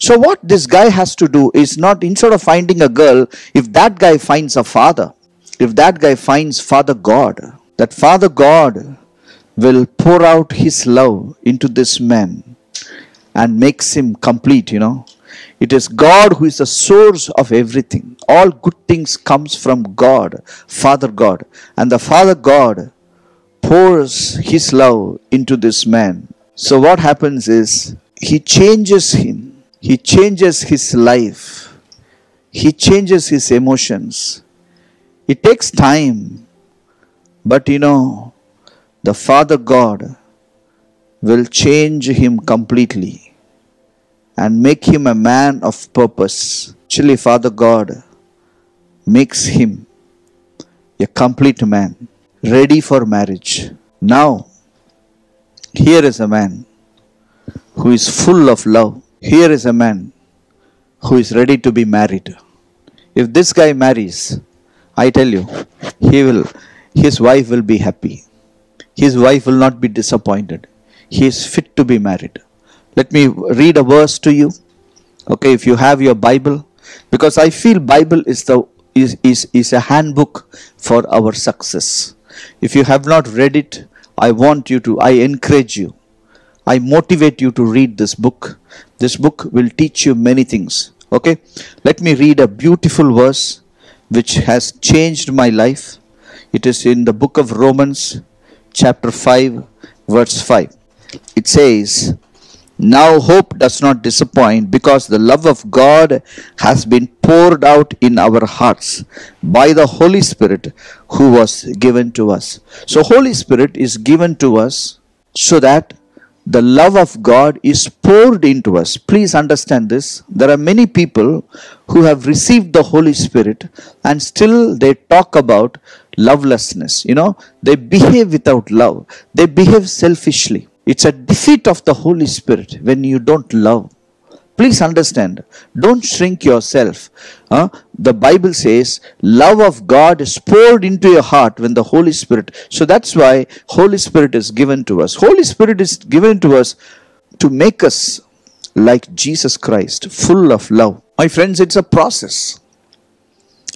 So what this guy has to do is not, instead of finding a girl, if that guy finds a father, if that guy finds Father God, that Father God will pour out his love into this man and makes him complete, It is God who is the source of everything. All good things comes from God, Father God. And the Father God pours his love into this man. So what happens is, he changes him. He changes his life. He changes his emotions. It takes time. But the Father God will change him completely and make him a man of purpose. Actually, Father God makes him a complete man, ready for marriage. Now, here is a man who is full of love. Here is a man who is ready to be married. If this guy marries, I tell you, his wife will be happy. His wife will not be disappointed. He is fit to be married. Let me read a verse to you. Okay, if you have your Bible, because I feel Bible is a handbook for our success. If you have not read it, I encourage you. I motivate you to read this book. This book will teach you many things. Okay, let me read a beautiful verse which has changed my life. It is in the book of Romans, chapter 5, verse 5. It says, "Now hope does not disappoint, because the love of God has been poured out in our hearts by the Holy Spirit who was given to us." So Holy Spirit is given to us so that the love of God is poured into us. Please understand this. There are many people who have received the Holy Spirit and still they talk about lovelessness. They behave without love. They behave selfishly. It's a defeat of the Holy Spirit when you don't love. Please understand. Don't shrink yourself. The Bible says love of God is poured into your heart when the Holy Spirit. So that's why Holy Spirit is given to us. Holy Spirit is given to us to make us like Jesus Christ, full of love. My friends, it's a process.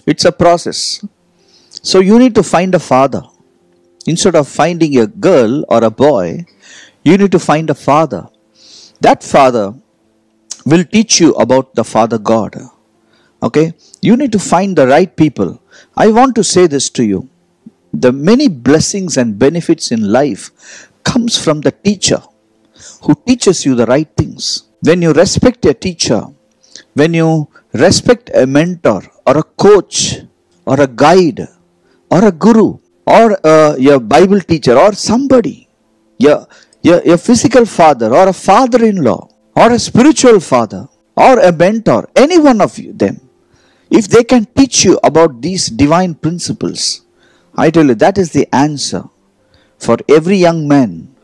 It's a process. So you need to find a father. Instead of finding a girl or a boy, you need to find a father. That father will teach you about the Father God. Okay? You need to find the right people. I want to say this to you. The many blessings and benefits in life comes from the teacher who teaches you the right things. When you respect a teacher, when you respect a mentor or a coach or a guide or a guru or your Bible teacher or somebody, your physical father or a father-in-law or a spiritual father or a mentor, any one of them, if they can teach you about these divine principles, I tell you, that is the answer for every young man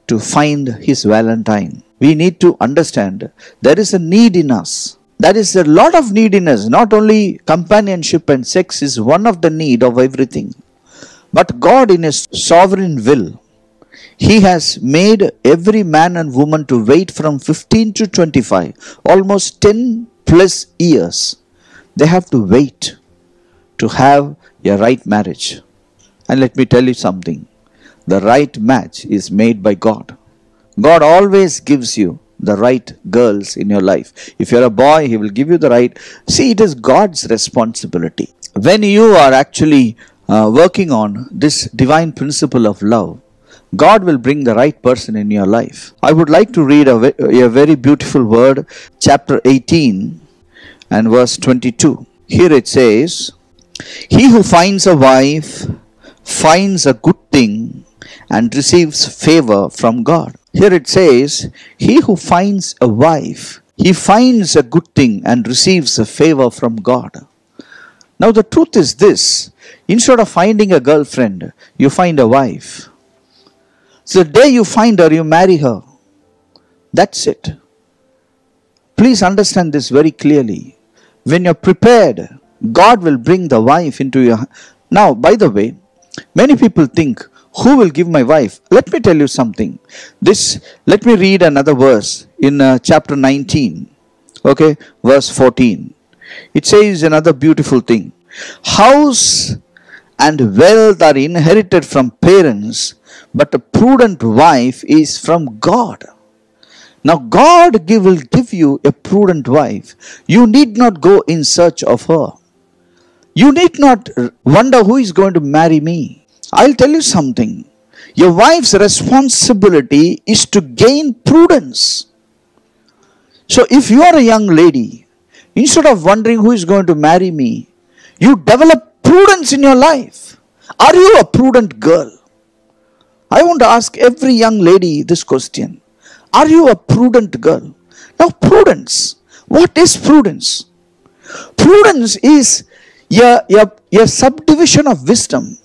to find his Valentine. We need to understand there is a need in us. There is a lot of need in us. Not only companionship and sex is one of the need of everything, but God in His sovereign will, He has made every man and woman to wait from 15 to 25, almost 10 plus years. They have to wait to have a right marriage. And let me tell you something. The right match is made by God. God always gives you the right girls in your life. If you're a boy, He will give you the right. See, it is God's responsibility. When you are actually working on this divine principle of love, God will bring the right person in your life. I would like to read a very beautiful word, chapter 18 and verse 22. Here it says, "He who finds a wife finds a good thing and receives favor from God." Here it says, he who finds a wife, he finds a good thing and receives a favor from God. Now the truth is this, instead of finding a girlfriend, you find a wife. So the day you find her, you marry her. That's it. Please understand this very clearly. When you're prepared, God will bring the wife into your... Now, by the way, many people think, who will give my wife? Let me tell you something. Let me read another verse in chapter 19 Okay, verse 14. It says another beautiful thing. House and wealth are inherited from parents, but a prudent wife is from God. Now God will give you a prudent wife. You need not go in search of her. You need not wonder who is going to marry me. I'll tell you something. Your wife's responsibility is to gain prudence. So if you are a young lady, instead of wondering who is going to marry me, you develop prudence in your life. Are you a prudent girl? I want to ask every young lady this question. Are you a prudent girl? Now, prudence. What is prudence? Prudence is a subdivision of wisdom,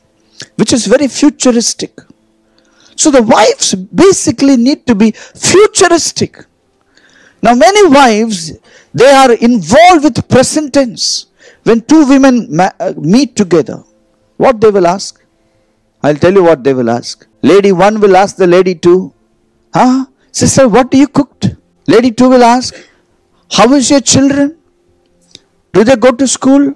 which is very futuristic. So the wives basically need to be futuristic. Now, many wives, they are involved with present tense. When two women meet together, what they will ask? I'll tell you what they will ask. Lady 1 will ask the lady 2, sister, what do you cooked? Lady 2 will ask, how is your children? Do they go to school?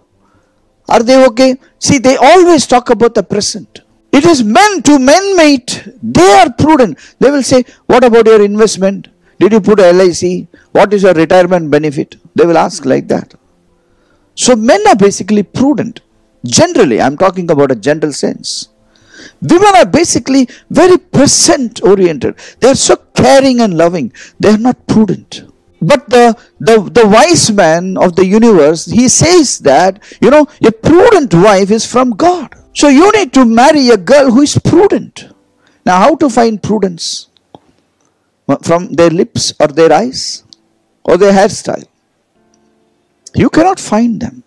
Are they okay? See, they always talk about the present. It is men to men mate. They are prudent. They will say, what about your investment? Did you put a LIC? What is your retirement benefit? They will ask like that. So men are basically prudent. Generally, I'm talking about a general sense. Women are basically very present oriented. They are so caring and loving. They are not prudent. But the wise man of the universe, he says that, a prudent wife is from God. So you need to marry a girl who is prudent. Now, how to find prudence? From their lips or their eyes or their hairstyle? You cannot find them.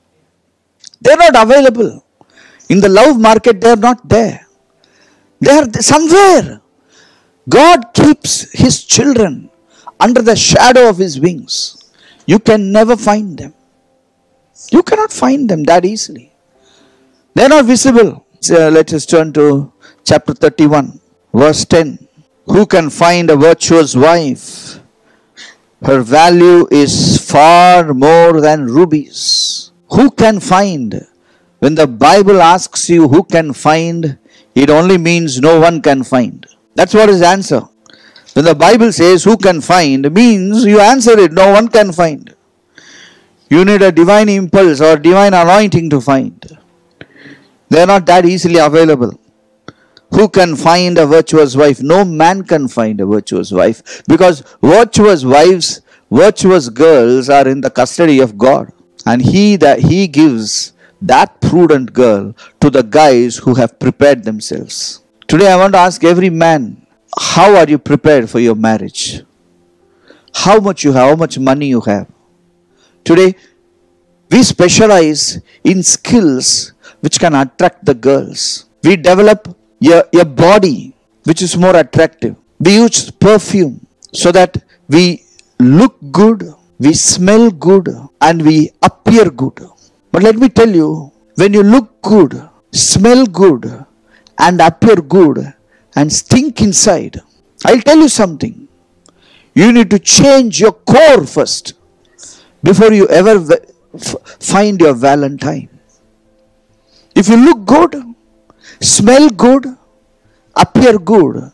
They are not available. In the love market, they are not there. They are somewhere. God keeps His children under the shadow of His wings. You can never find them. You cannot find them that easily. They are not visible. So let us turn to chapter 31, verse 10. Who can find a virtuous wife? Her value is far more than rubies. Who can find? When the Bible asks you who can find, it only means no one can find. That's what his answer. When the Bible says who can find, means you answer it, no one can find. You need a divine impulse or divine anointing to find. They are not that easily available. Who can find a virtuous wife? No man can find a virtuous wife, because virtuous wives, virtuous girls are in the custody of God. And He gives that prudent girl to the guys who have prepared themselves. Today I want to ask every man, how are you prepared for your marriage? How much you have, how much money you have. Today we specialize in skills which can attract the girls. We develop a body which is more attractive. We use perfume so that we look good, we smell good, and we appear good. But let me tell you, when you look good, smell good, and appear good, and stink inside, I'll tell you something. You need to change your core first before you ever find your Valentine. If you look good, smell good, appear good,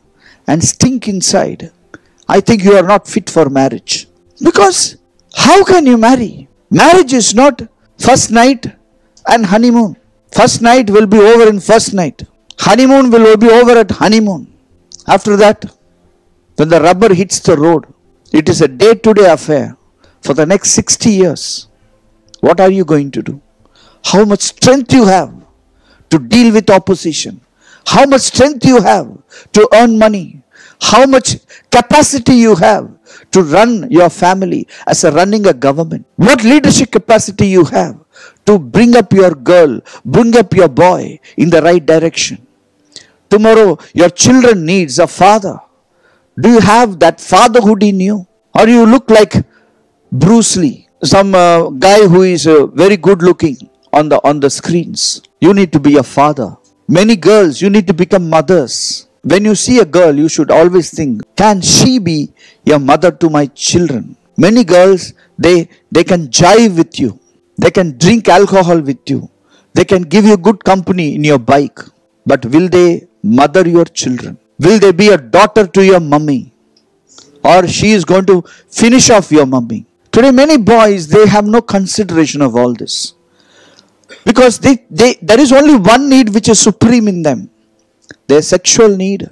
and stink inside, I think you are not fit for marriage. Because how can you marry? Marriage is not first night and honeymoon. First night will be over in first night. Honeymoon will be over at honeymoon. After that, when the rubber hits the road, it is a day-to-day affair for the next 60 years. What are you going to do? How much strength you have to deal with opposition? How much strength you have to earn money? How much capacity you have to run your family as running a government? What leadership capacity you have to bring up your girl, bring up your boy in the right direction? Tomorrow your children needs a father. Do you have that fatherhood in you? Or you look like Bruce Lee, some guy who is very good looking on the screens? You need to be a father. Many girls, you need to become mothers. When you see a girl, you should always think, can she be a mother to my children? Many girls, They can jive with you. They can drink alcohol with you. They can give you good company in your bike. But will they mother your children? Will they be a daughter to your mummy? Or she is going to finish off your mummy? Today many boys, they have no consideration of all this. Because there is only one need which is supreme in them. Their sexual need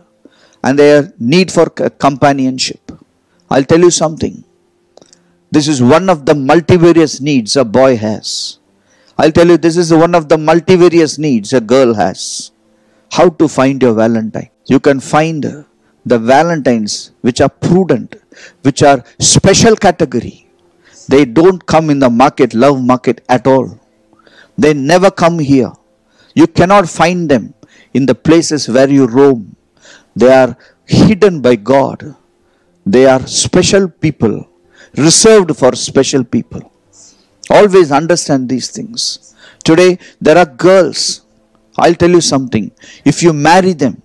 and their need for companionship. I'll tell you something. This is one of the multivarious needs a boy has. I'll tell you, this is one of the multivarious needs a girl has. How to find your Valentine? You can find the Valentines which are prudent, which are special category. They don't come in the market, love market at all. They never come here. You cannot find them in the places where you roam. They are hidden by God. They are special people, reserved for special people. Always understand these things. Today, there are girls. I'll tell you something. If you marry them,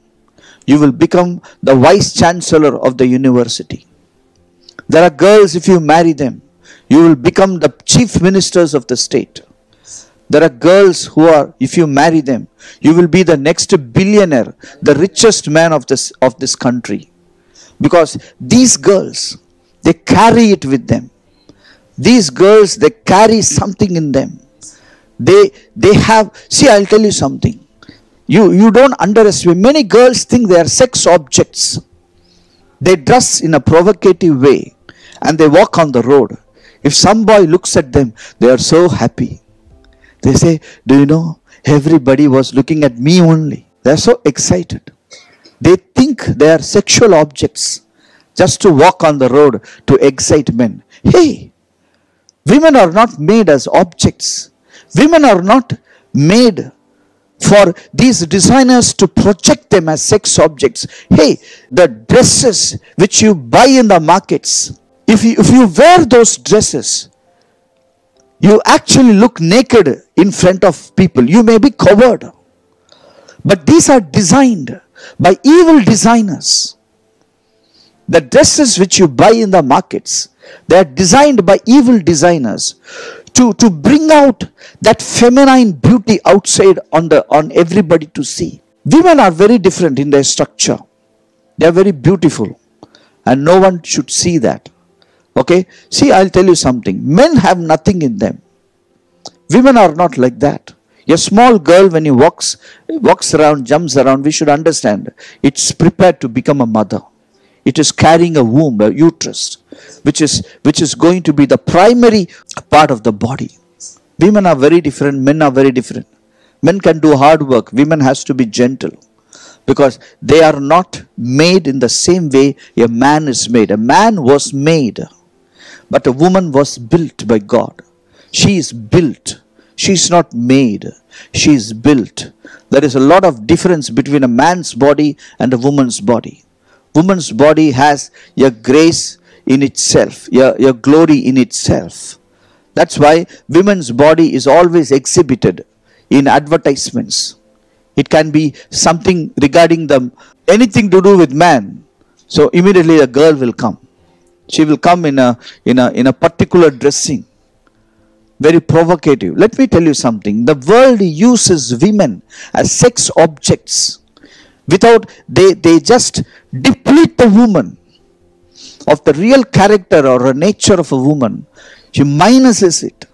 you will become the vice chancellor of the university. There are girls, if you marry them, you will become the chief ministers of the state. There are girls who are, if you marry them, you will be the next billionaire, the richest man of this country. Because these girls, they carry it with them. These girls, they carry something in them. They have, see, I'll tell you something. You don't underestimate. Many girls think they are sex objects. They dress in a provocative way and they walk on the road. If some boy looks at them, they are so happy. They say, do you know, everybody was looking at me only. They are so excited. They think they are sexual objects just to walk on the road to excite men. Hey, women are not made as objects. Women are not made for these designers to project them as sex objects. Hey, the dresses which you buy in the markets, if you wear those dresses, you actually look naked in front of people. You may be covered. But these are designed by evil designers. The dresses which you buy in the markets, they are designed by evil designers to bring out that feminine beauty outside on everybody to see. Women are very different in their structure. They are very beautiful. And no one should see that. Okay? See, I'll tell you something. Men have nothing in them. Women are not like that. A small girl, when he walks around, jumps around, we should understand. It's prepared to become a mother. It is carrying a womb, a uterus, which is going to be the primary part of the body. Women are very different. Men are very different. Men can do hard work. Women has to be gentle. Because they are not made in the same way a man is made. A man was made. But a woman was built by God. She is built. She is not made. She is built. There is a lot of difference between a man's body and a woman's body. Woman's body has a grace in itself, a glory in itself. That's why women's body is always exhibited in advertisements. It can be something regarding anything to do with man. So immediately a girl will come. She will come in a particular dressing. Very provocative. Let me tell you something. The world uses women as sex objects. They just deplete the woman of the real character or nature of a woman. She minuses it.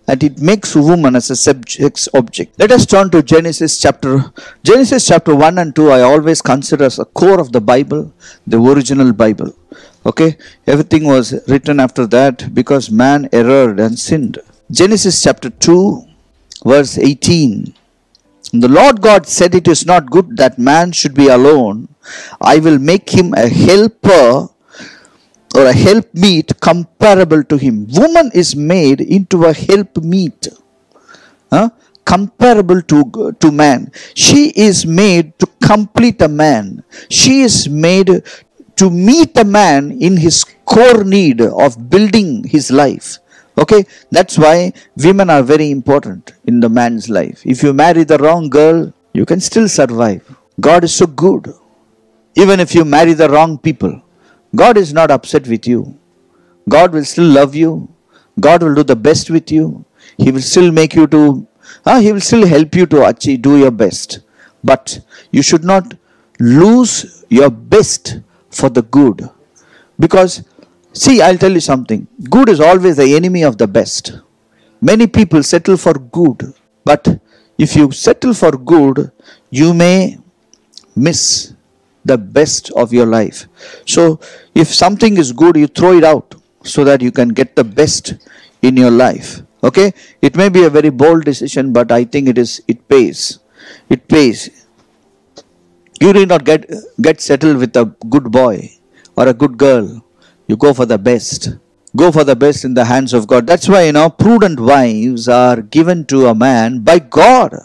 And it makes a woman as a sex object. Let us turn to Genesis chapter 1 and 2. I always consider as a core of the Bible, the original Bible. Okay, everything was written after that because man erred and sinned. Genesis chapter 2, verse 18. The Lord God said, it is not good that man should be alone. I will make him a helper or a helpmeet comparable to him. Woman is made into a helpmeet, comparable to man. She is made to complete a man. She is made to meet a man in his core need of building his life. Okay, that's why women are very important in the man's life. If you marry the wrong girl, you can still survive. God is so good. Even if you marry the wrong people, God is not upset with you. God will still love you. God will do the best with you. He will still make you to, He will still help you to achieve, do your best. But you should not lose your best for the good. Because, see, I'll tell you something. Good is always the enemy of the best. Many people settle for good. But if you settle for good, you may miss the best of your life. So, if something is good, you throw it out so that you can get the best in your life. Okay? It may be a very bold decision, but I think it pays. It pays. You need not get settled with a good boy or a good girl. You go for the best. Go for the best in the hands of God. That's why, prudent wives are given to a man by God.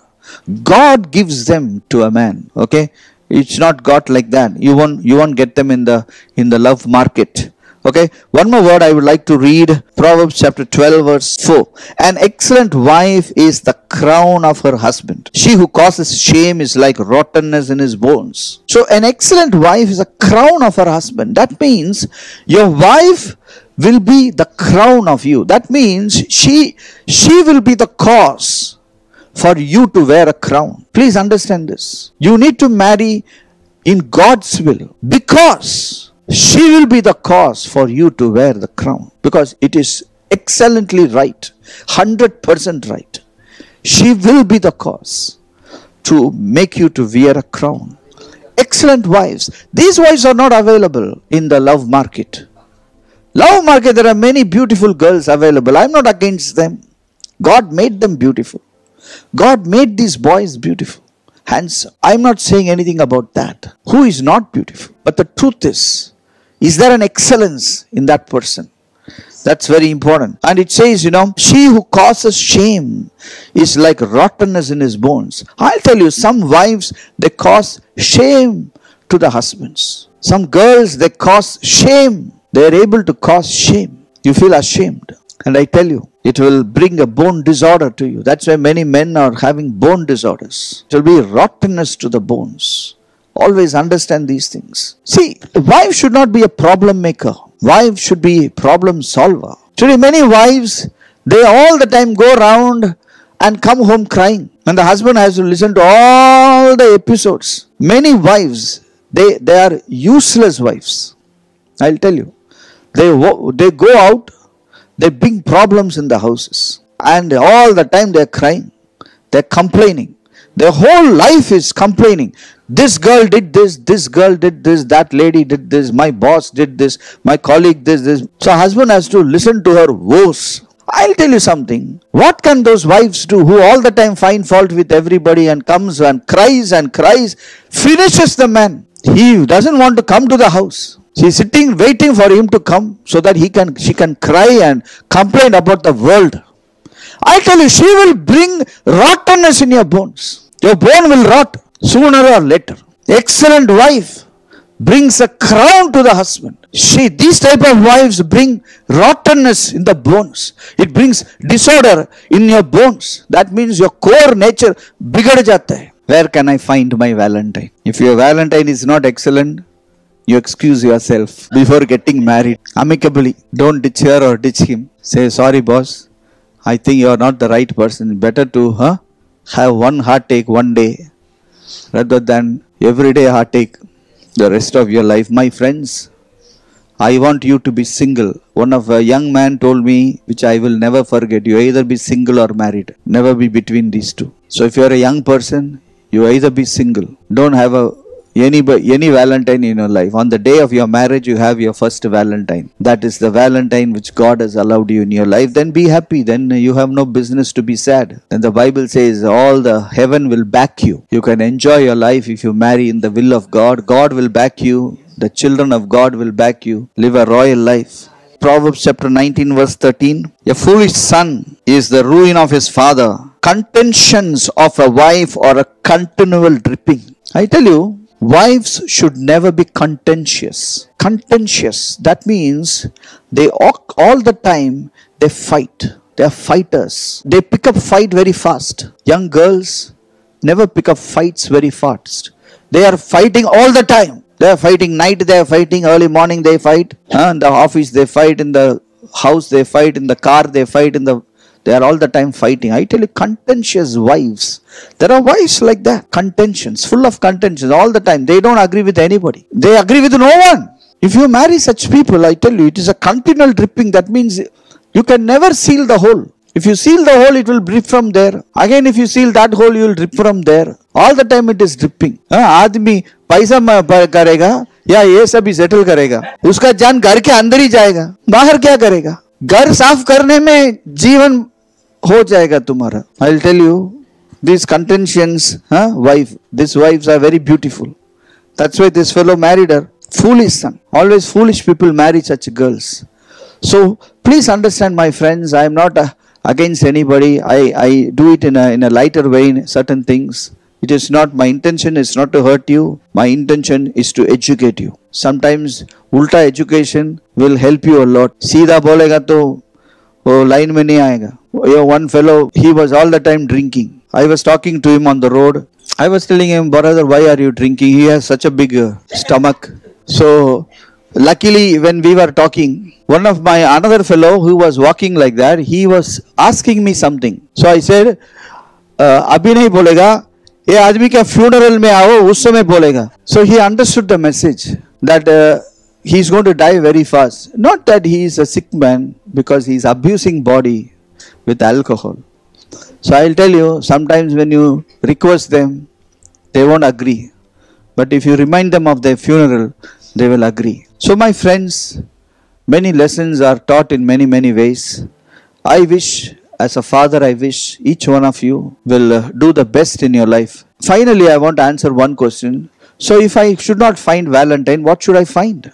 God gives them to a man. Okay? It's not got like that. You won't get them in the love market. Okay, one more word I would like to read. Proverbs chapter 12 verse 4. An excellent wife is the crown of her husband. She who causes shame is like rottenness in his bones. So an excellent wife is a crown of her husband. That means your wife will be the crown of you. That means she will be the cause for you to wear a crown. Please understand this. You need to marry in God's will, because she will be the cause for you to wear the crown. Because it is excellently right, 100% right. She will be the cause to make you to wear a crown. Excellent wives. These wives are not available in the love market. Love market, there are many beautiful girls available. I'm not against them. God made them beautiful. God made these boys beautiful, handsome. I'm not saying anything about that. Who is not beautiful? But the truth is there an excellence in that person? That's very important. And it says, she who causes shame is like rottenness in his bones. I'll tell you, some wives, they cause shame to the husbands. Some girls, they cause shame. They're able to cause shame. You feel ashamed. And I tell you, it will bring a bone disorder to you. That's why many men are having bone disorders. It will be rottenness to the bones. Always understand these things. See, the wife should not be a problem maker. Wife should be a problem solver. Today, many wives, they all the time go around and come home crying. And the husband has to listen to all the episodes. Many wives, they are useless wives. I'll tell you. They go out, they bring problems in the houses. And all the time they're crying. They're complaining. Their whole life is complaining. This girl did this girl did this, that lady did this, my boss did this, my colleague did this. So husband has to listen to her woes. I'll tell you something. What can those wives do who all the time find fault with everybody and comes and cries, finishes the man. He doesn't want to come to the house. She's sitting waiting for him to come so that she can cry and complain about the world. I tell you, she will bring rottenness in your bones. Your bone will rot sooner or later. Excellent wife brings a crown to the husband. These type of wives bring rottenness in the bones. It brings disorder in your bones. That means your core nature bigad jata hai. Where can I find my Valentine? If your Valentine is not excellent, you excuse yourself before getting married. Amicably, don't ditch her or ditch him. Say, sorry boss, I think you are not the right person. Better to have one heartache one day rather than everyday heartache the rest of your life. My friends, I want you to be single. One of a young man told me, which I will never forget, you either be single or married. Never be between these two. So if you are a young person, you either be single. Don't have any Valentine in your life. On the day of your marriage, you have your first Valentine. That is the Valentine which God has allowed you in your life. Then be happy. Then you have no business to be sad. Then the Bible says all the heaven will back you. You can enjoy your life if you marry in the will of God. God will back you. The children of God will back you. Live a royal life. Proverbs chapter 19 verse 13. A foolish son is the ruin of his father. Contentions of a wife are a continual dripping. I tell you, wives should never be contentious. Contentious, that means they all the time they fight. They are fighters. They pick up fight very fast. Young girls never pick up fights very fast. They are fighting all the time. They are fighting night, they are fighting early morning, they fight. In the office they fight, in the house they fight, in the car they fight, they are all the time fighting. I tell you, contentious wives. There are wives like that, contentions, full of contentions all the time. They don't agree with anybody. They agree with no one. If you marry such people, I tell you, it is a continual dripping. That means you can never seal the hole. If you seal the hole, it will drip from there. Again, if you seal that hole, you will drip from there. All the time it is dripping. आदमी पैसा करेगा या ये सब ही settle करेगा, उसका जान घर के अंदर ही जाएगा, बाहर क्या करेगा? घर साफ करने में जीवन हो जाएगा तुम्हारा. I'll tell you, these contentions, these wives are very beautiful. That's why this fellow married her. Foolish son. Always foolish people marry such girls. So please understand, my friends, I am not against anybody. I do it in a lighter way, certain things. It is not, my intention is not to hurt you. My intention is to educate you. Sometimes ulta education will help you a lot. सीधा बोलेगा तो वो line में नहीं आएगा. One fellow, he was all the time drinking. I was talking to him on the road. I was telling him, brother, why are you drinking? He has such a big stomach. So luckily, when we were talking, one of my another fellow who was walking like that, he was asking me something. So I said, अभी नहीं बोलेगा, ये आदमी का funeral में आओ, उस समय बोलेगा. So he understood the message that he is going to die very fast. Not that he is a sick man, because he is abusing body with alcohol. So I'll tell you, sometimes when you request them, they won't agree. But if you remind them of their funeral, they will agree. So my friends, many lessons are taught in many, many ways. I wish, as a father, I wish each one of you will do the best in your life. Finally, I want to answer one question. So if I should not find Valentine, what should I find?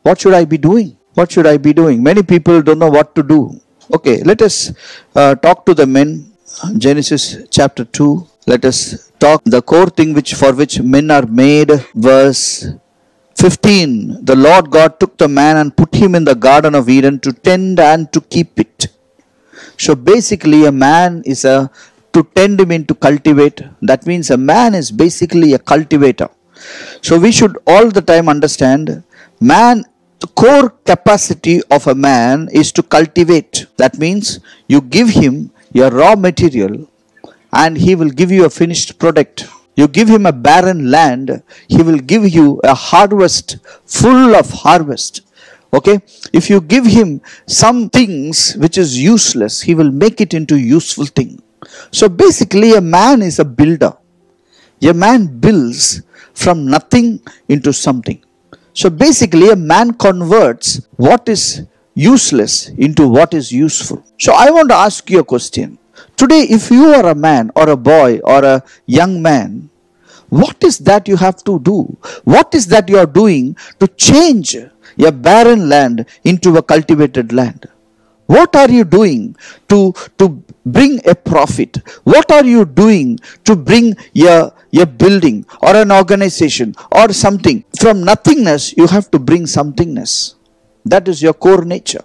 What should I be doing? What should I be doing? Many people don't know what to do. Okay, let us talk to the men. Genesis chapter 2. Let us talk the core thing for which men are made. Verse 15. The Lord God took the man and put him in the Garden of Eden to tend and to keep it. So basically, a man is to tend him and to cultivate. That means a man is basically a cultivator. So we should all the time understand, man, the core capacity of a man is to cultivate. That means you give him your raw material and he will give you a finished product. You give him a barren land, he will give you a harvest full of harvest. Okay, if you give him some things which is useless, he will make it into useful thing. So basically, a man is a builder. A man builds from nothing into something. So basically, a man converts what is useless into what is useful. So I want to ask you a question. Today, if you are a man or a boy or a young man, what is that you have to do? What is that you are doing to change a barren land into a cultivated land? What are you doing to bring a profit? What are you doing to bring a building or an organization or something? From nothingness, you have to bring somethingness. That is your core nature.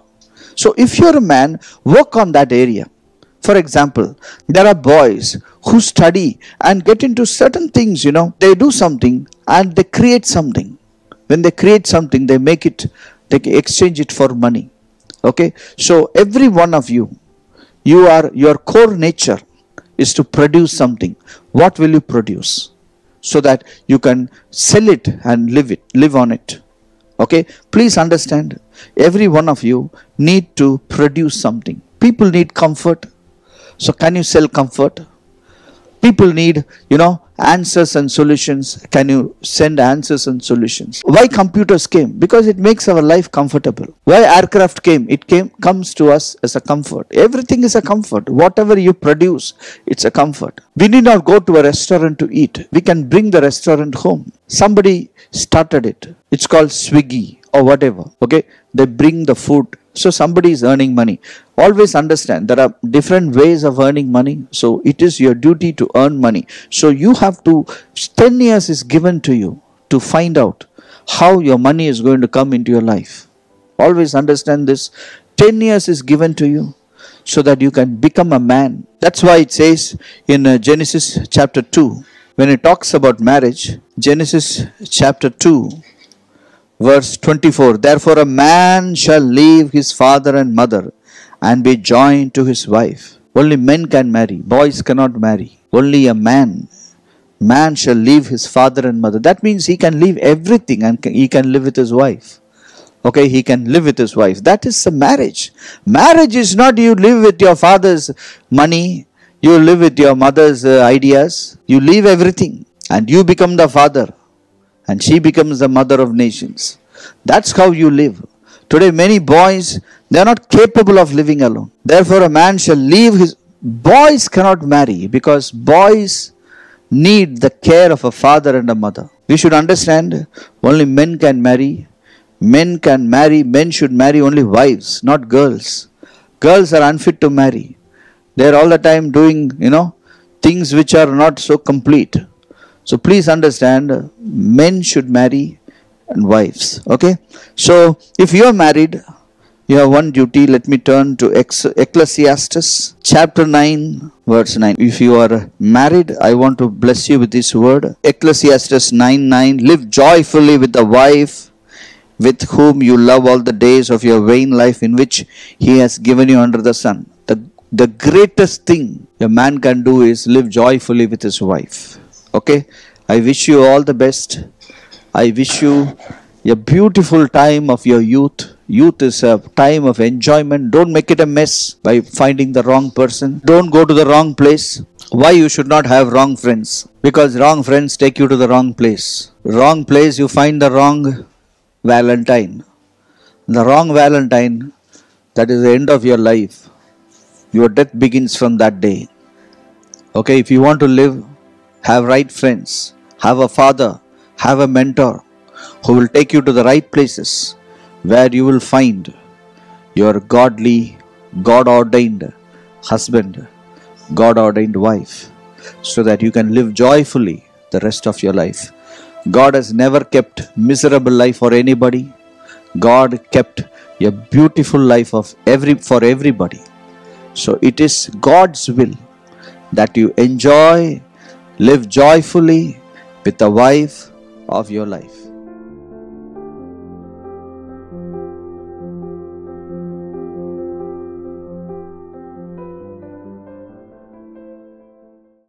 So if you're a man, work on that area. For example, there are boys who study and get into certain things, they do something and they create something. When they create something, they make it, they exchange it for money. Okay, so every one of you, your core nature is to produce something. What will you produce? So that you can sell it and live on it. Okay, please understand, every one of you need to produce something. People need comfort. So can you sell comfort? People need, answers and solutions. Can you send answers and solutions? Why computers came? Because it makes our life comfortable. Why aircraft came? It comes to us as a comfort. Everything is a comfort. Whatever you produce, it's a comfort. We need not go to a restaurant to eat. We can bring the restaurant home. Somebody started it. It's called Swiggy or whatever. Okay, they bring the food. So somebody is earning money. Always understand, there are different ways of earning money. So it is your duty to earn money. So you have to, 10 years is given to you to find out how your money is going to come into your life. Always understand this. 10 years is given to you so that you can become a man. That's why it says in Genesis chapter 2, when it talks about marriage, Genesis chapter 2, Verse 24, therefore a man shall leave his father and mother and be joined to his wife. Only men can marry, boys cannot marry. Only a man. Man shall leave his father and mother. That means he can leave everything and he can live with his wife. Okay, he can live with his wife. That is a marriage. Marriage is not you live with your father's money, you live with your mother's ideas. You leave everything and you become the father and she becomes the mother of nations. That's how you live. Today many boys, they are not capable of living alone. Therefore a man shall leave his... Boys cannot marry because boys need the care of a father and a mother. We should understand only men can marry. Men can marry. Men should marry only wives, not girls. Girls are unfit to marry. They are all the time doing, things which are not so complete. So please understand, men should marry and wives. Okay. So if you are married, you have one duty. Let me turn to Ecclesiastes chapter 9 verse 9. If you are married, I want to bless you with this word. Ecclesiastes 9:9. Live joyfully with the wife with whom you love all the days of your vain life in which he has given you under the sun. The greatest thing a man can do is live joyfully with his wife. Okay. I wish you all the best. I wish you a beautiful time of your youth. Youth is a time of enjoyment. Don't make it a mess by finding the wrong person. Don't go to the wrong place. Why you should not have wrong friends? Because wrong friends take you to the wrong place. Wrong place, you find the wrong Valentine. The wrong Valentine, that is the end of your life. Your death begins from that day. Okay, if you want to live, have right friends. Have a father. Have a mentor who will take you to the right places where you will find your godly, God-ordained husband, God-ordained wife, so that you can live joyfully the rest of your life. God has never kept miserable life for anybody. God kept a beautiful life for everybody. So it is God's will that you enjoy, live joyfully with the wife of your life.